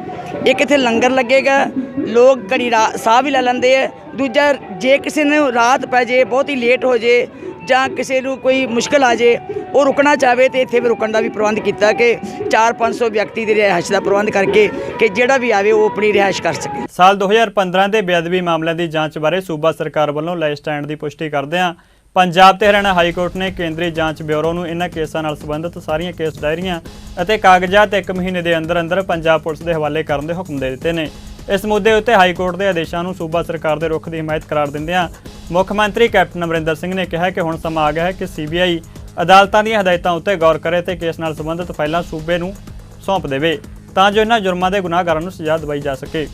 ਇੱਕ ਇੱਥੇ ਲੰਗਰ ਲੱਗੇਗਾ, ਲੋਕ ਘੜੀ ਸਾਹ ਵੀ ਲੈ ਲੈਂਦੇ ਹੈ। ਦੂਜਾ, ਜੇ ਕਿਸੇ ਨੂੰ ਰਾਤ ਪੈ ਜੇ, ਬਹੁਤ ਹੀ ਲੇਟ ਹੋ ਜੇ ਜਾਂ ਕਿਸੇ ਨੂੰ ਕੋਈ ਮੁਸ਼ਕਲ ਆ ਜੇ, ਉਹ ਰੁਕਣਾ ਚਾਹਵੇ ਤੇ ਇੱਥੇ ਵੀ ਰੁਕਣ ਦਾ ਵੀ ਪ੍ਰਬੰਧ ਕੀਤਾ ਕਿ 400-500 ਵਿਅਕਤੀ ਦੀ ਰਿਹਾਇਸ਼ ਦਾ ਪ੍ਰਬੰਧ ਕਰਕੇ ਕਿ ਜਿਹੜਾ ਵੀ ਆਵੇ ਉਹ ਆਪਣੀ ਰਿਹਾਇਸ਼ ਕਰ ਸਕੇ। ਸਾਲ 2015 ਦੇ ਬੇਅਦਬੀ ਮਾਮਲਿਆਂ ਦੀ ਜਾਂਚ ਬਾਰੇ ਸੂਬਾ ਸਰਕਾਰ ਵੱਲੋਂ ਲਏ ਸਟੈਂਡ ਦੀ ਪੁਸ਼ਟੀ ਕਰਦਿਆਂ ਪੰਜਾਬ ਤੇ ਹਰਿਆਣਾ ਹਾਈ ਕੋਰਟ ਨੇ ਕੇਂਦਰੀ ਜਾਂਚ ਬਿਊਰੋ ਨੂੰ ਇਹਨਾਂ ਕੇਸਾਂ ਨਾਲ ਸੰਬੰਧਿਤ ਸਾਰੀਆਂ ਕੇਸ ਡਾਇਰੀਆਂ ਅਤੇ ਕਾਗਜ਼ਾਤ 1 ਮਹੀਨੇ ਦੇ ਅੰਦਰ ਪੰਜਾਬ ਪੁਲਿਸ ਦੇ ਹਵਾਲੇ ਕਰਨ ਦੇ ਹੁਕਮ ਦੇ ਦਿੱਤੇ ਨੇ। ਇਸ ਮੁੱਦੇ ਉੱਤੇ ਹਾਈ ਕੋਰਟ ਦੇ ਆਦੇਸ਼ਾਂ ਨੂੰ ਸੂਬਾ ਸਰਕਾਰ ਦੇ ਰੁਖ ਦੀ ਹਮਾਇਤ ਕਰਾਰ ਦਿੰਦਿਆਂ ਮੁੱਖ ਮੰਤਰੀ ਕੈਪਟਨ ਅਮਰਿੰਦਰ ਸਿੰਘ ਨੇ ਕਿਹਾ ਕਿ ਹੁਣ ਸਮਾਂ ਆ ਗਿਆ ਹੈ ਕਿ CBI ਅਦਾਲਤਾਂ ਦੀਆਂ ਹਦਾਇਤਾਂ ਉੱਤੇ ਗੌਰ ਕਰੇ ਤੇ ਕੇਸ ਨਾਲ ਸੰਬੰਧਿਤ ਫਾਈਲਾਂ ਸੂਬੇ ਨੂੰ ਸੌਂਪ ਦੇਵੇ ਤਾਂ ਜੋ ਇਹਨਾਂ ਜੁਰਮਾਂ ਦੇ ਗੁਨਾਹਗਾਰਾਂ ਨੂੰ ਸਜ਼ਾ ਦਿਵਾਈ ਜਾ ਸਕੇ।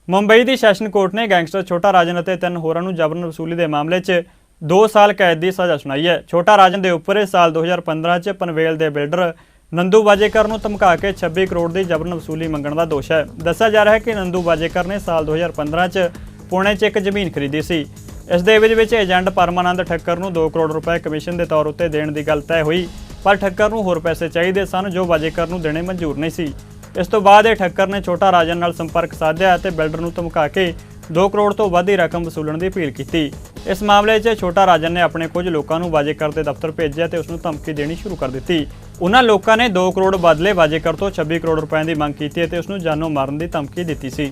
ਮੁੰਬਈ ਦੀ ਸੈਸ਼ਨ ਕੋਰਟ ਨੇ ਗੈਂਗਸਟਰ ਛੋਟਾ ਰਾਜਨ ਅਤੇ 3 ਹੋਰਾਂ ਨੂੰ ਜਬਰਨ ਵਸੂਲੀ ਦੇ ਮਾਮਲੇ 'ਚ 2 ਸਾਲ ਕੈਦ ਦੀ ਸਜ਼ਾ ਸੁਣਾਈ ਹੈ। ਛੋਟਾ ਰਾਜਨ ਦੇ ਉੱਪਰ ਇਸ ਸਾਲ 2015 'ਚ ਪਨਵੇਲ ਦੇ ਬਿਲਡਰ ਨੰਦੂ ਬਾਜੇਕਰ ਨੂੰ ਧਮਕਾ ਕੇ 26 ਕਰੋੜ ਦੀ ਜਬਰਨ ਵਸੂਲੀ ਮੰਗਣ ਦਾ ਦੋਸ਼ ਹੈ। ਦੱਸਿਆ ਜਾ ਰਿਹਾ ਹੈ ਕਿ ਨੰਦੂ ਬਾਜੇਕਰ ਨੇ ਸਾਲ 2015 'ਚ ਪੁਣੇ 'ਚ ਇੱਕ ਜ਼ਮੀਨ ਖਰੀਦੀ ਸੀ। ਇਸ ਦੇ ਵਿੱਚ ਏਜੰਟ ਪਰਮਾਨੰਦ ਠੱਕਰ ਨੂੰ 2 ਕਰੋੜ ਰੁਪਏ ਕਮਿਸ਼ਨ ਦੇ ਤੌਰ ਉੱਤੇ ਦੇਣ ਦੀ ਗੱਲ ਤੈਅ ਹੋਈ, ਪਰ ਠੱਕਰ ਨੂੰ ਹੋਰ ਪੈਸੇ ਚਾਹੀਦੇ ਸਨ ਜੋ ਬਾਜੇਕਰ ਨੂੰ ਦੇਣੇ ਮਨਜ਼ੂਰ ਨਹੀਂ ਸੀ। ਇਸ ਤੋਂ ਬਾਅਦ ਇਹ ਠੱਕਰ ਨੇ ਛੋਟਾ ਰਾਜਨ ਨਾਲ ਸੰਪਰਕ ਸਾਧਿਆ ਅਤੇ ਬਿਲਡਰ ਨੂੰ ਧਮਕਾ ਕੇ 2 ਕਰੋੜ ਤੋਂ ਵੱਧ ਦੀ ਰਕਮ ਵਸੂਲਣ ਦੀ ਅਪੀਲ ਕੀਤੀ। ਇਸ ਮਾਮਲੇ 'ਚ ਛੋਟਾ ਰਾਜਨ ਨੇ ਆਪਣੇ ਕੁਝ ਲੋਕਾਂ ਨੂੰ ਬਾਜੇਕਰ ਦੇ ਦਫ਼ਤਰ ਭੇਜਿਆ ਤੇ ਉਸ ਨੂੰ ਧਮਕੀ ਦੇਣੀ ਸ਼ੁਰੂ ਕਰ ਦਿੱਤੀ। ਉਹਨਾਂ ਲੋਕਾਂ ਨੇ 2 ਕਰੋੜ ਬਦਲੇ ਬਾਜੇਕਰ ਤੋਂ 26 ਕਰੋੜ ਰੁਪਏ ਦੀ ਮੰਗ ਕੀਤੀ ਅਤੇ ਉਸ ਨੂੰ ਜਾਨੋਂ ਮਾਰਨ ਦੀ ਧਮਕੀ ਦਿੱਤੀ ਸੀ।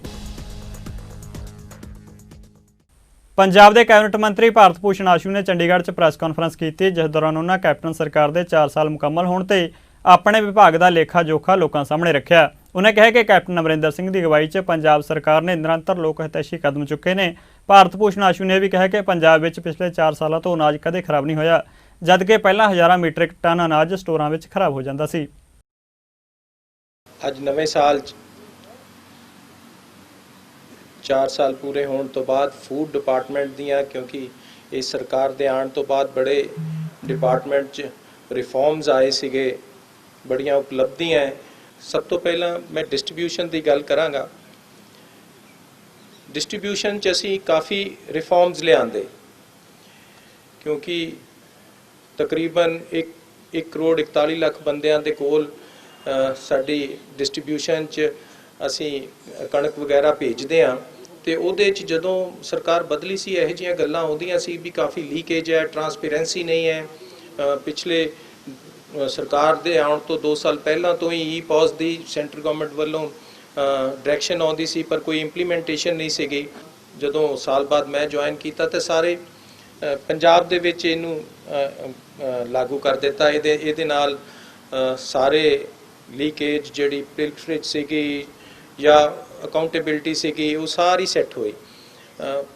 ਪੰਜਾਬ ਦੇ ਕੈਬਨਿਟ ਮੰਤਰੀ ਭਾਰਤ ਭੂਸ਼ਣ ਆਸ਼ੂ ਨੇ ਚੰਡੀਗੜ੍ਹ 'ਚ ਪ੍ਰੈਸ ਕਾਨਫਰੰਸ ਕੀਤੀ, ਜਿਸ ਦੌਰਾਨ ਉਹਨਾਂ ਕੈਪਟਨ ਸਰਕਾਰ ਦੇ 4 ਸਾਲ ਮੁਕੰਮਲ ਹੋਣ ਤੇ ਆਪਣੇ ਵਿਭਾਗ ਦਾ ਲੇਖਾ ਜੋਖਾ ਲੋਕਾਂ ਸਾਹਮਣੇ ਰੱਖਿਆ। ਉਹਨਾਂ ਕਿਹਾ ਕਿ ਕੈਪਟਨ ਅਮਰਿੰਦਰ ਸਿੰਘ ਦੀ ਅਗਵਾਈ 'ਚ ਪੰਜਾਬ ਸਰਕਾਰ ਨੇ ਨਿਰੰਤਰ ਲੋਕ ਹਿਤੈਸ਼ੀ ਕਦਮ ਚੁੱਕੇ ਨੇ। ਭਾਰਤ ਭੂਸ਼ਣ ਆਸ਼ੂ ਨੇ ਵੀ ਕਿਹਾ ਕਿ ਪੰਜਾਬ ਵਿੱਚ ਪਿਛਲੇ 4 ਸਾਲਾਂ ਤੋਂ ਅਨਾਜ ਕਦੇ ਖਰਾਬ ਨਹੀਂ ਹੋਇਆ, ਜਦਕਿ ਪਹਿਲਾਂ ਹਜ਼ਾਰਾਂ ਮੀਟ੍ਰਿਕ ਟਨ ਅਨਾਜ ਸਟੋਰਾਂ ਵਿੱਚ ਖਰਾਬ ਹੋ ਜਾਂਦਾ ਸੀ। ਅੱਜ ਨਵੇਂ ਸਾਲ 'ਚ 4 ਸਾਲ ਪੂਰੇ ਹੋਣ ਤੋਂ ਬਾਅਦ ਫੂਡ ਡਿਪਾਰਟਮੈਂਟ ਦੀਆਂ, ਕਿਉਂਕਿ ਇਸ ਸਰਕਾਰ ਦੇ ਆਉਣ ਤੋਂ ਬਾਅਦ ਬੜੇ ਡਿਪਾਰਟਮੈਂਟ 'ਚ ਰਿਫਾਰਮਸ ਆਏ ਸੀਗੇ, ਬੜੀਆਂ ਉਪਲਬਧੀਆਂ ਹੈ। ਸਭ ਤੋਂ ਪਹਿਲਾਂ ਮੈਂ ਡਿਸਟ੍ਰੀਬਿਊਸ਼ਨ ਦੀ ਗੱਲ ਕਰਾਂਗਾ। ਡਿਸਟ੍ਰੀਬਿਊਸ਼ਨ 'ਚ ਅਸੀਂ ਕਾਫੀ ਰਿਫਾਰਮਸ ਲਿਆਂਦੇ, ਕਿਉਂਕਿ ਤਕਰੀਬਨ 1 ਕਰੋੜ 41 ਲੱਖ ਬੰਦਿਆਂ ਦੇ ਕੋਲ ਸਾਡੀ ਡਿਸਟ੍ਰੀਬਿਊਸ਼ਨ 'ਚ ਅਸੀਂ ਕਣਕ ਵਗੈਰਾ ਭੇਜਦੇ ਹਾਂ। ਤੇ ਉਹਦੇ 'ਚ ਜਦੋਂ ਸਰਕਾਰ ਬਦਲੀ ਸੀ ਇਹੋ ਜਿਹੀਆਂ ਗੱਲਾਂ ਆਉਂਦੀਆਂ ਸੀ ਵੀ ਕਾਫੀ ਲੀਕੇਜ ਹੈ, ਟਰਾਂਸਪੇਰੈਂਸੀ ਨਹੀਂ ਹੈ। ਪਿਛਲੇ ਸਰਕਾਰ ਦੇ ਆਉਣ ਤੋਂ 2 ਸਾਲ ਪਹਿਲਾਂ ਤੋਂ ਹੀ ਈ-ਪੌਸ ਦੀ ਸੈਂਟਰ ਗਵਰਨਮੈਂਟ ਵੱਲੋਂ ਡਾਇਰੈਕਸ਼ਨ ਆਉਂਦੀ ਸੀ, ਪਰ ਕੋਈ ਇੰਪਲੀਮੈਂਟੇਸ਼ਨ ਨਹੀਂ ਸੀਗੀ। ਜਦੋਂ ਸਾਲ ਬਾਅਦ ਮੈਂ ਜੁਆਇਨ ਕੀਤਾ ਤੇ ਸਾਰੇ ਪੰਜਾਬ ਦੇ ਵਿੱਚ ਇਹਨੂੰ ਲਾਗੂ ਕਰ ਦਿੱਤਾ। ਇਹਦੇ ਨਾਲ ਸਾਰੇ ਲੀਕੇਜ ਜਿਹੜੀ ਪਿਲਫਰੇਜ ਸੀਗੀ ਜਾਂ ਅਕਾਊਂਟੇਬਿਲਟੀ ਸੀਗੀ ਉਹ ਸਾਰੀ ਸੈੱਟ ਹੋਈ।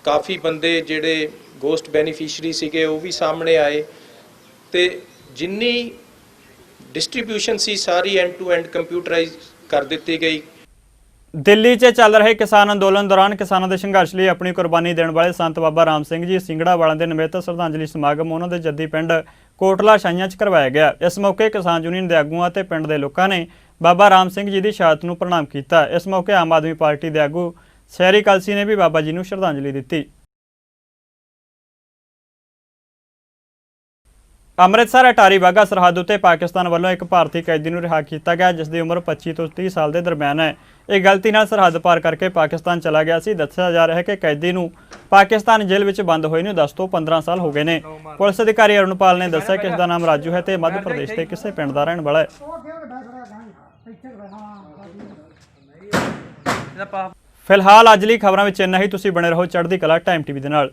ਕਾਫੀ ਬੰਦੇ ਜਿਹੜੇ ਗੋਸਟ ਬੈਨੀਫੀਸ਼ਰੀ ਸੀਗੇ ਉਹ ਵੀ ਸਾਹਮਣੇ ਆਏ ਤੇ ਜਿੰਨੀ ਡਿਸਟ੍ਰੀਬਿਊਸ਼ਨ ਸੀ ਸਾਰੀ ਐਂਡ ਟੂ ਐਂਡ ਕੰਪਿਊਟਰਾਈਜ਼ ਕਰ ਦਿੱਤੀ ਗਈ। ਦਿੱਲੀ 'ਚ ਚੱਲ ਰਹੇ ਕਿਸਾਨ ਅੰਦੋਲਨ ਦੌਰਾਨ ਕਿਸਾਨਾਂ ਦੇ ਸੰਘਰਸ਼ ਲਈ ਆਪਣੀ ਕੁਰਬਾਨੀ ਦੇਣ ਵਾਲੇ ਸੰਤ ਬਾਬਾ ਰਾਮ ਸਿੰਘ ਜੀ ਸਿੰਗੜਾ ਵਾਲਿਆਂ ਦੇ ਨਿਮਿਤ ਸ਼ਰਧਾਂਜਲੀ ਸਮਾਗਮ ਉਹਨਾਂ ਦੇ ਜੱਦੀ ਪਿੰਡ ਕੋਟਲਾ ਸ਼ਾਹੀਆਂ 'ਚ ਕਰਵਾਇਆ ਗਿਆ। ਇਸ ਮੌਕੇ ਕਿਸਾਨ ਯੂਨੀਅਨ ਦੇ ਆਗੂਆਂ ਅਤੇ ਪਿੰਡ ਦੇ ਲੋਕਾਂ ਨੇ ਬਾਬਾ ਰਾਮ ਸਿੰਘ ਜੀ ਦੀ ਸ਼ਹਾਦਤ ਨੂੰ ਪ੍ਰਣਾਮ ਕੀਤਾ। ਇਸ ਮੌਕੇ ਆਮ ਆਦਮੀ ਪਾਰਟੀ ਦੇ ਆਗੂ ਸ਼ਹਿਰੀ ਕਲਸੀ ਨੇ ਵੀ ਬਾਬਾ ਜੀ ਨੂੰ ਸ਼ਰਧਾਂਜਲੀ ਦਿੱਤੀ। ਅੰਮ੍ਰਿਤਸਰ ਅਟਾਰੀ ਵਾਹਗਾ ਸਰਹੱਦ ਉੱਤੇ ਪਾਕਿਸਤਾਨ ਵੱਲੋਂ ਇੱਕ ਭਾਰਤੀ ਕੈਦੀ ਨੂੰ ਰਿਹਾ ਕੀਤਾ ਗਿਆ, ਜਿਸ ਦੀ ਉਮਰ 25 ਤੋਂ 30 ਸਾਲ ਦੇ ਦਰਮਿਆਨ ਹੈ। ਇਹ ਗਲਤੀ ਨਾਲ ਸਰਹੱਦ ਪਾਰ ਕਰਕੇ ਪਾਕਿਸਤਾਨ ਚਲਾ ਗਿਆ ਸੀ। ਦੱਸਿਆ ਜਾ ਰਿਹਾ ਹੈ ਕਿ ਕੈਦੀ ਨੂੰ ਪਾਕਿਸਤਾਨ ਜੇਲ੍ਹ ਵਿੱਚ ਬੰਦ ਹੋਏ ਨੂੰ 10 ਤੋਂ 15 ਸਾਲ ਹੋ ਗਏ ਨੇ। ਪੁਲਿਸ ਅਧਿਕਾਰੀ ਅਰੁਣਪਾਲ ਨੇ ਦੱਸਿਆ ਕਿ ਇਸ ਦਾ ਨਾਮ ਰਾਜੂ ਹੈ ਤੇ ਮੱਧ ਪ੍ਰਦੇਸ਼ ਦੇ ਕਿਸੇ ਪਿੰਡ ਦਾ ਰਹਿਣ ਵਾਲਾ ਹੈ। ਫਿਲਹਾਲ ਅੱਜ ਲਈ ਖਬਰਾਂ ਵਿੱਚ ਇੰਨਾ ਹੀ। ਤੁਸੀਂ ਬਣੇ ਰਹੋ ਚੜ੍ਹਦੀ ਕਲਾ ਟਾਈਮ ਟੀਵੀ ਦੇ ਨਾਲ।